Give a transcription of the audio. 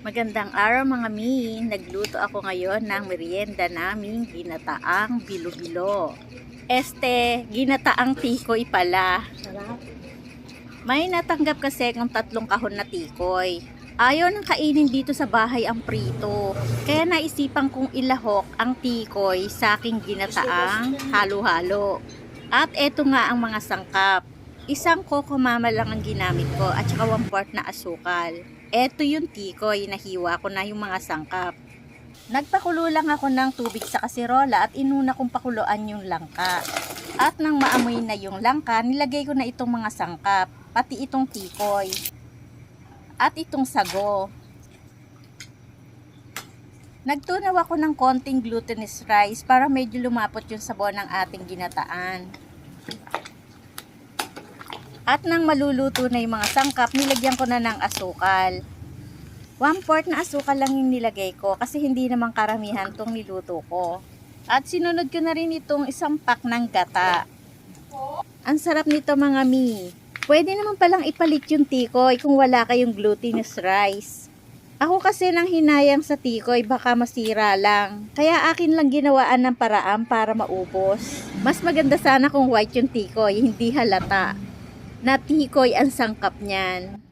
Magandang araw mga mi. Nagluto ako ngayon ng merienda naming ginataang bilo-bilo. Ginataang tikoy pala. Sarap. May natanggap kasi akong 3 kahon na tikoy. Ayaw nang kainin dito sa bahay ang prito. Kaya naisipan kong ilahok ang tikoy sa aking ginataang halo-halo. At eto nga ang mga sangkap. Isang coco mama lang ang ginamit ko at saka 1/4 na asukal. Eto yung tikoy, nahiwa ko na yung mga sangkap. Nagpakulo lang ako ng tubig sa kaserola at inuna kong pakuluan yung langka. At nang maamoy na yung langka, nilagay ko na itong mga sangkap, pati itong tikoy. At itong sago. Nagtunaw ako ng konting glutinous rice para medyo lumapot yung sabaw ng ating ginataan. At nang maluluto na yung mga sangkap, nilagyan ko na ng asukal. 1/4 na asukal lang yung nilagay ko kasi hindi naman karamihan tong niluto ko. At sinunod ko na rin itong isang pack ng gata. Ang sarap nito mga mi. Pwede naman palang ipalit yung tikoy kung wala kayong glutinous rice. Ako kasi nang hinayang sa tikoy baka masira lang. Kaya akin lang ginawaan ng paraan para maubos. Mas maganda sana kung white yung tikoy, hindi halata na tikoy ang sangkap niyan.